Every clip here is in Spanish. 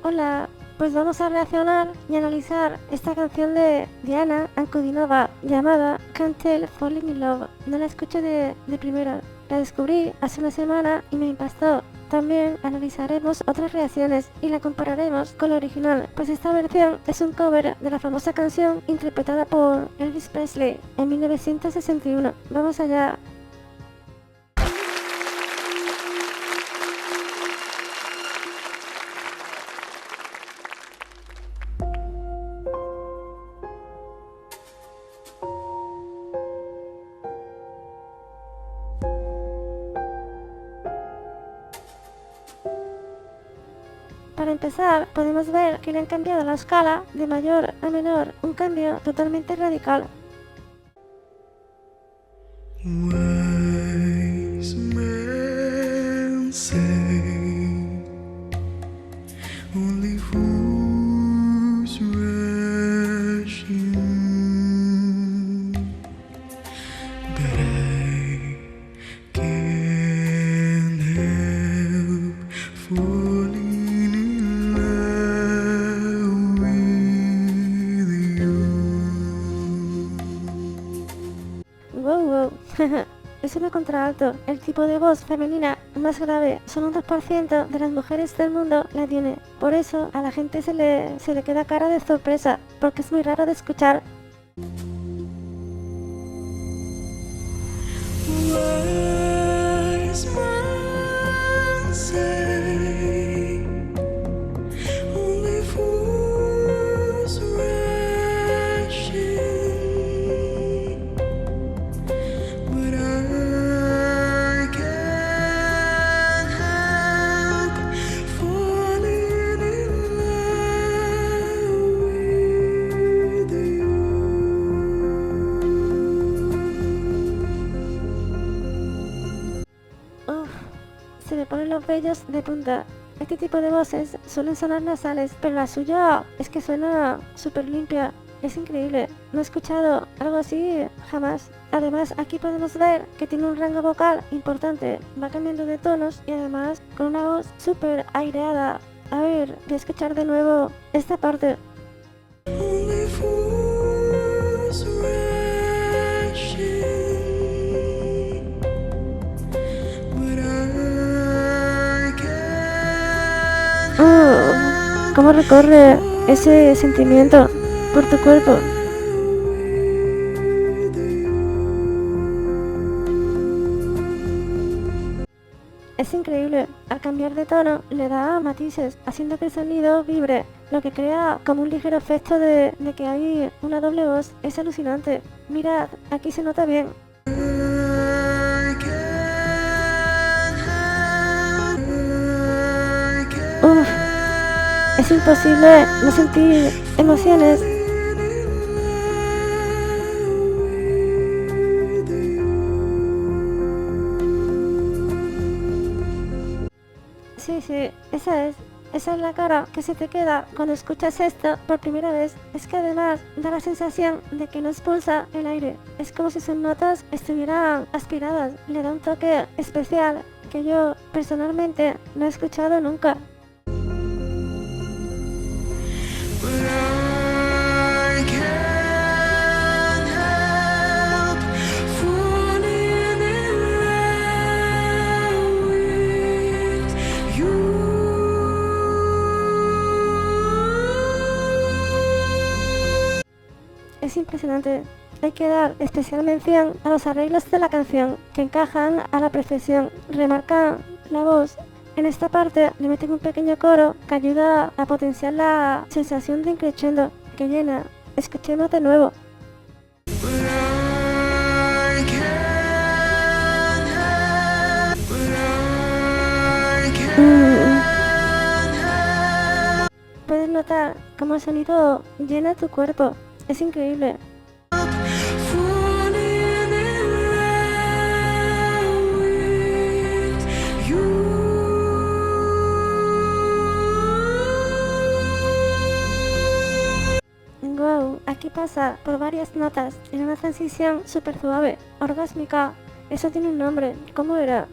Hola, pues vamos a reaccionar y analizar esta canción de Diana Ankudinova llamada Can't Tell Falling in Love. No la escuché de primera, la descubrí hace una semana y me impactó. También analizaremos otras reacciones y la compararemos con la original, pues esta versión es un cover de la famosa canción interpretada por Elvis Presley en 1961. Vamos allá. Para empezar, podemos ver que le han cambiado la escala de mayor a menor, un cambio totalmente radical. Wise men say only fools rush in, but I can't help falling in love with you. Wow. Es un contralto. El tipo de voz femenina más grave, solo un 2% de las mujeres del mundo la tiene. Por eso a la gente se le queda cara de sorpresa, porque es muy raro de escuchar. Wise men say only fools rush in, but I can't help falling in love with you. Uf, se me ponen los vellos de punta. Este tipo de voces suelen sonar nasales, pero la suya es que suena súper limpia. Es increíble, no he escuchado algo así jamás. Además, aquí podemos ver que tiene un rango vocal importante, va cambiando de tonos y además con una voz súper aireada. A ver, voy a escuchar de nuevo esta parte. Only fools rush in, but I can't ¿Cómo recorre ese sentimiento por tu cuerpo? Es increíble, al cambiar de tono le da matices, haciendo que el sonido vibre, lo que crea como un ligero efecto de que hay una doble voz. Es alucinante. Mirad, aquí se nota bien. Uf, es imposible no sentir emociones. Sí, esa es la cara que se te queda cuando escuchas esto por primera vez. Es que además da la sensación de que no expulsa el aire. Es como si sus notas estuvieran aspiradas. Le da un toque especial que yo personalmente no he escuchado nunca. But I can't help falling in love with you. Es impresionante. Hay que dar especial mención a los arreglos de la canción, que encajan a la perfección, remarcan la voz. En esta parte le meten un pequeño coro que ayuda a potenciar la sensación de crescendo que llena. Escuchemos de nuevo. But I can't help Puedes notar cómo el sonido llena tu cuerpo. Es increíble. falling in love with you. Wow, aquí pasa por varias notas en una transición súper suave, orgásmica. Eso tiene un nombre. ¿Cómo era?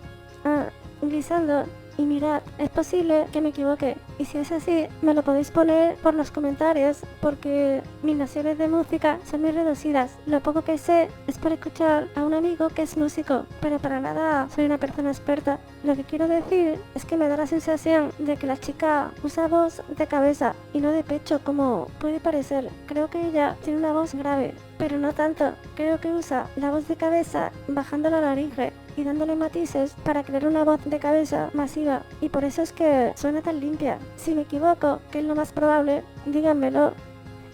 Ah, glissando. Y mirad, es posible que me equivoque, y si es así, me lo podéis poner por los comentarios, porque mis nociones de música son muy reducidas. Lo poco que sé es por escuchar a un amigo que es músico, pero para nada soy una persona experta. Lo que quiero decir es que me da la sensación de que la chica usa voz de cabeza y no de pecho como puede parecer. Creo que ella tiene una voz grave, pero no tanto. Creo que usa la voz de cabeza bajando la laringe y dándole matices para crear una voz de cabeza masiva, y por eso es que suena tan limpia. Si me equivoco, que es lo más probable, díganmelo.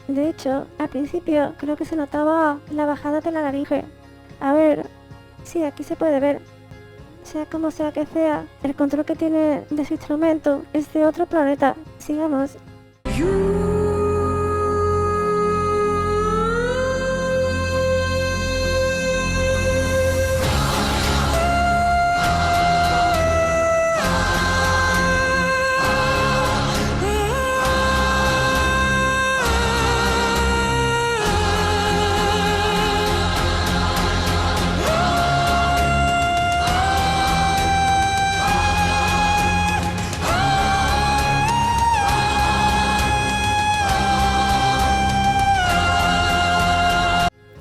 De hecho, al principio creo que se notaba la bajada de la laringe. A ver, sí, aquí se puede ver. Sea como sea que sea, el control que tiene de su instrumento es de otro planeta. Sigamos.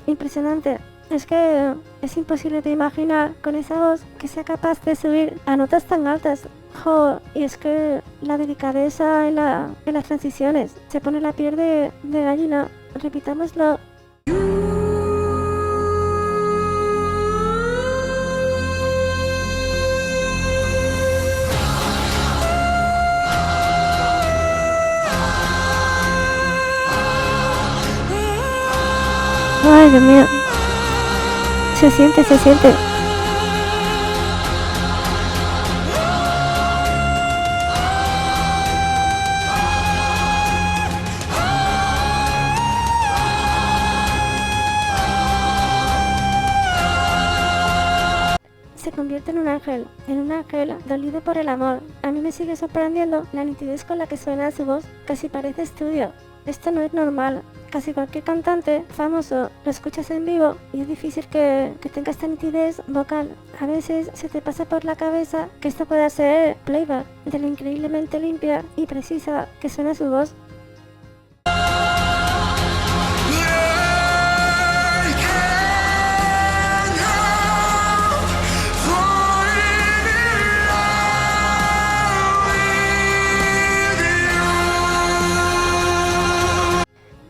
Impresionante. Es que es imposible de imaginar con esa voz que sea capaz de subir a notas tan altas. Jo, y es que la delicadeza en las transiciones, se pone la piel de gallina. Repitámoslo. Ay, Dios mío. Se siente, se siente. Se convierte en un ángel dolido por el amor. A mí me sigue sorprendiendo la nitidez con la que suena su voz, casi parece estudio. Esto no es normal. Casi cualquier cantante famoso lo escuchas en vivo y es difícil que tenga esta nitidez vocal. A veces se te pasa por la cabeza que esto pueda ser playback de lo increíblemente limpia y precisa que suena su voz.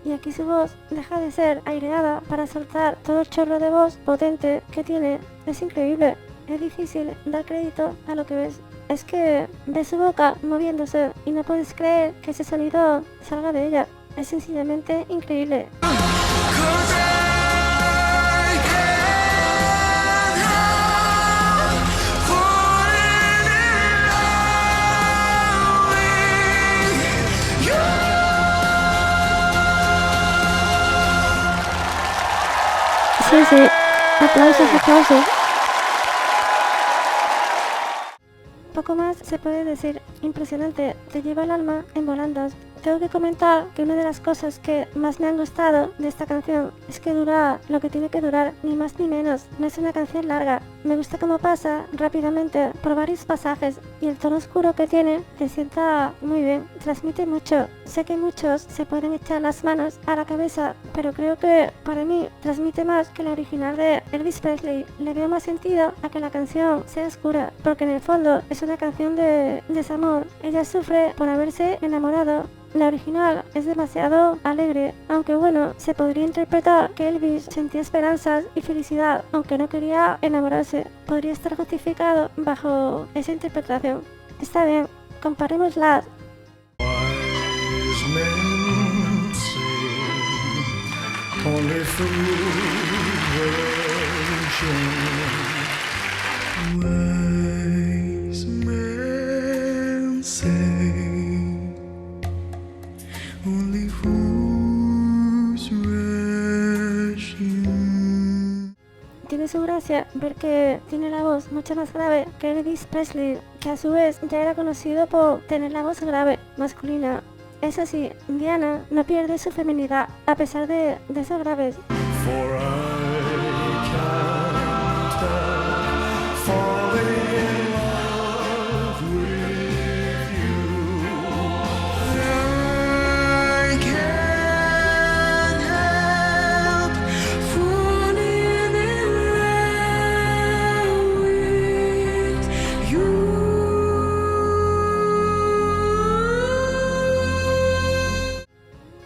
Y aquí su voz deja de ser aireada para soltar todo el chorro de voz potente que tiene. Es increíble. Es difícil dar crédito a lo que ves. Es que ves su boca moviéndose y no puedes creer que ese sonido salga de ella. Es sencillamente increíble. Sí, sí. Aplausos, aplausos. Poco más se puede decir. Impresionante. Te lleva el alma en volandas. Tengo que comentar que una de las cosas que más me han gustado de esta canción es que dura lo que tiene que durar, ni más ni menos. No es una canción larga. Me gusta cómo pasa rápidamente por varios pasajes y el tono oscuro que tiene te sienta muy bien. Transmite mucho. Sé que muchos se pueden echar las manos a la cabeza, pero creo que para mí transmite más que la original de Elvis Presley. Le veo más sentido a que la canción sea oscura, porque en el fondo es una canción de desamor. Ella sufre por haberse enamorado. La original es demasiado alegre, aunque bueno, se podría interpretar que Elvis sentía esperanzas y felicidad, aunque no quería enamorarse. Podría estar justificado bajo esa interpretación. Está bien, comparémoslas. Wise men say only fools Wise men say only fools rush in. Tiene su gracia ver que tiene la voz mucho más grave que Elvis Presley, que a su vez ya era conocido por tener la voz grave, masculina. Eso sí, Diana no pierde su feminidad a pesar de ser graves. For I can't help falling in love with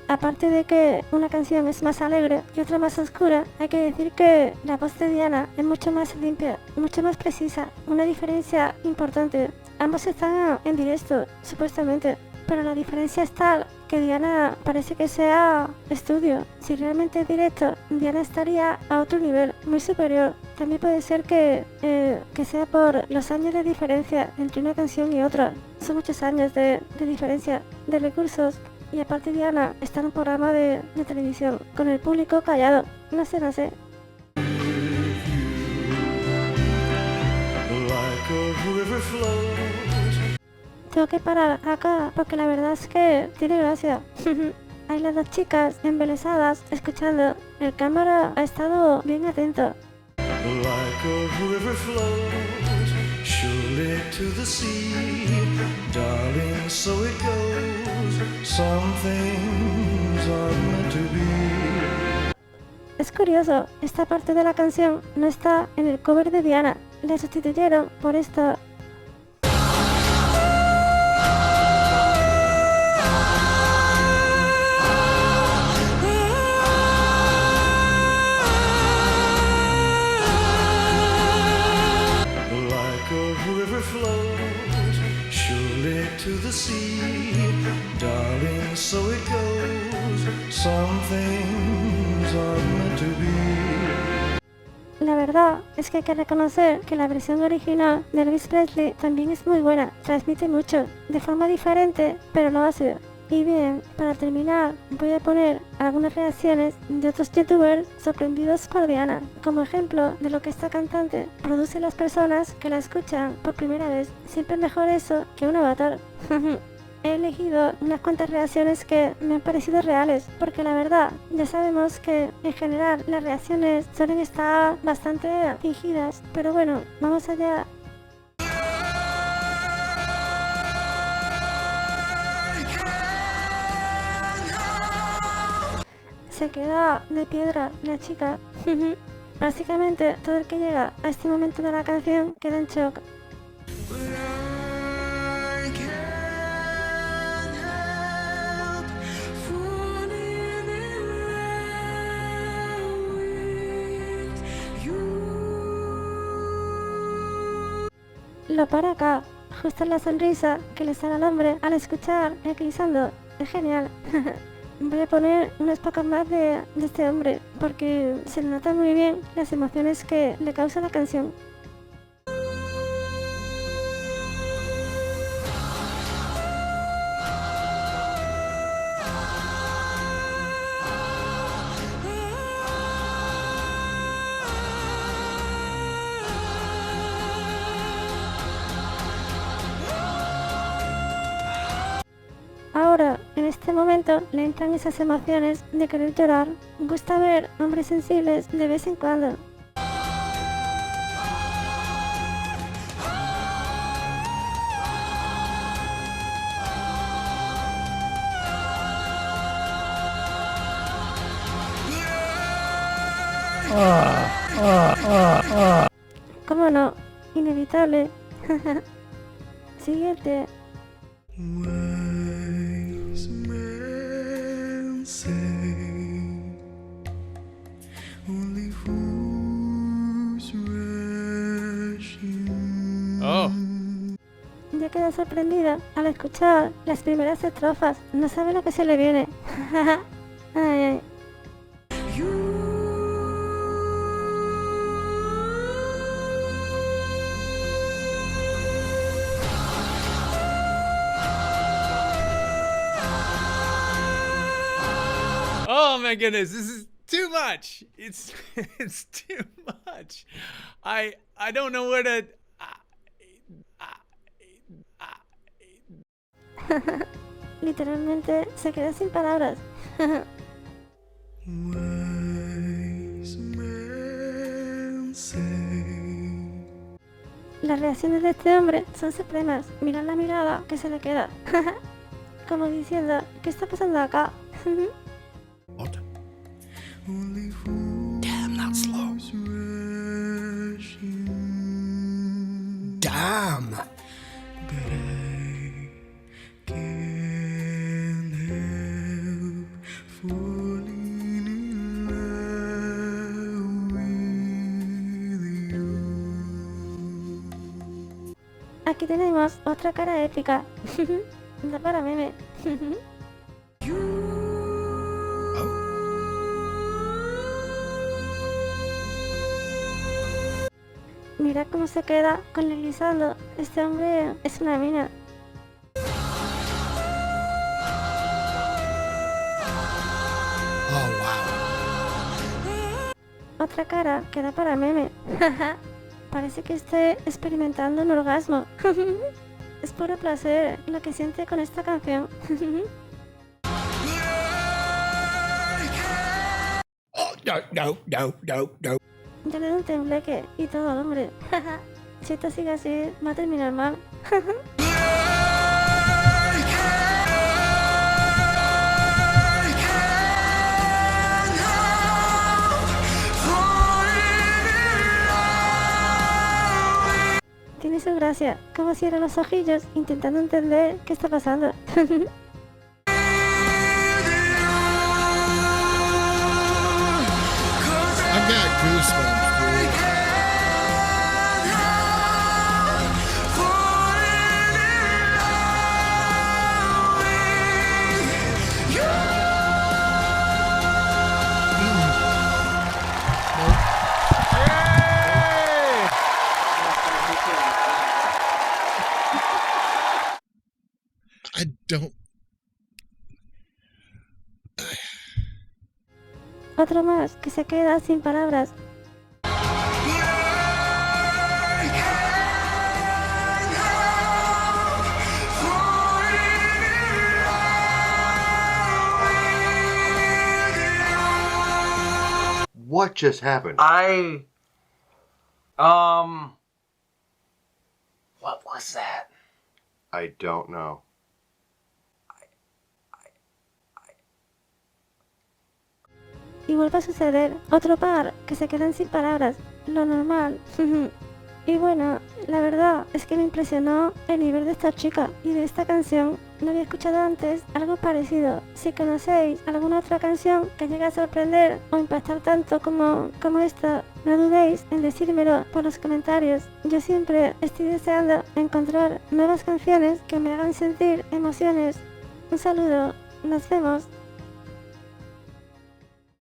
Aparte de que una canción es más alegre y otra más oscura, hay que decir que la voz de Diana es mucho más limpia, mucho más precisa, una diferencia importante. Ambos están en directo, supuestamente, pero la diferencia es tal que Diana parece que sea estudio. Si realmente es directo, Diana estaría a otro nivel, muy superior. También puede ser que sea por los años de diferencia entre una canción y otra. Son muchos años de diferencia de recursos. Y aparte Diana está en un programa de televisión, con el público callado. No sé. like a river flows. Tengo que parar acá porque la verdad es que tiene gracia. Hay las dos chicas embelesadas escuchando. El cámara ha estado bien atento. Like a river flows, surely to the sea, darling, so it goes. Some things are meant to be. Es curioso, esta parte de la canción no está en el cover de Diana. La sustituyeron por esta. Surely to the sea, darling, so it goes. Some things are meant to be. La verdad es que hay que reconocer que la versión original de Elvis Presley también es muy buena, transmite mucho, de forma diferente, pero lo hace. Y bien, para terminar, voy a poner algunas reacciones de otros youtubers sorprendidos por Diana, como ejemplo de lo que esta cantante produce en las personas que la escuchan por primera vez. Siempre mejor eso que un avatar. He elegido unas cuantas reacciones que me han parecido reales, porque la verdad, ya sabemos que en general las reacciones suelen estar bastante fingidas, pero bueno, vamos allá. Se queda de piedra la chica. Básicamente todo el que llega a este momento de la canción queda en shock. Lo para acá, justo en la sonrisa que le sale al hombre al escuchar el glissando. Es genial. Voy a poner unos pocos más de este hombre, porque se le notan muy bien las emociones que le causa la canción. Ahora, en este momento, le entran esas emociones de querer llorar. Gusta ver hombres sensibles de vez en cuando. ¿Cómo no? Inevitable. Siguiente. Wise men say only fools rush in. Oh. Ya queda sorprendida al escuchar las primeras estrofas. No sabe lo que se le viene. Ay, ay. Oh my goodness, this is too much. It's too much. I don't know where to. Literalmente se queda sin palabras. Wise men say. Las reacciones de este hombre son supremas. Mirad la mirada que se le queda. Como diciendo, ¿qué está pasando acá? What? Only fools. Damn, not slow. Rush in. Damn! But I can't help aquí tenemos otra cara épica. Da para meme. Mira cómo se queda con el guisando. Este hombre es una mina. Oh, wow. Otra cara que da para meme. Parece que esté experimentando un orgasmo. Es puro placer lo que siente con esta canción. Oh, no. Ya le doy un tembleque y todo, hombre. Si esto sigue así, va a terminar mal. Tiene su gracia, como cierra los ojillos intentando entender qué está pasando. I've got goosebumps, dude. I don't. Otro más que se queda sin palabras. What just happened? What was that? I don't know. Y vuelve a suceder. Otro par que se quedan sin palabras. Lo normal. Y bueno, la verdad es que me impresionó el nivel de esta chica y de esta canción. No había escuchado antes algo parecido. Si conocéis alguna otra canción que llegue a sorprender o impactar tanto como esta, no dudéis en decírmelo por los comentarios. Yo siempre estoy deseando encontrar nuevas canciones que me hagan sentir emociones. Un saludo, nos vemos.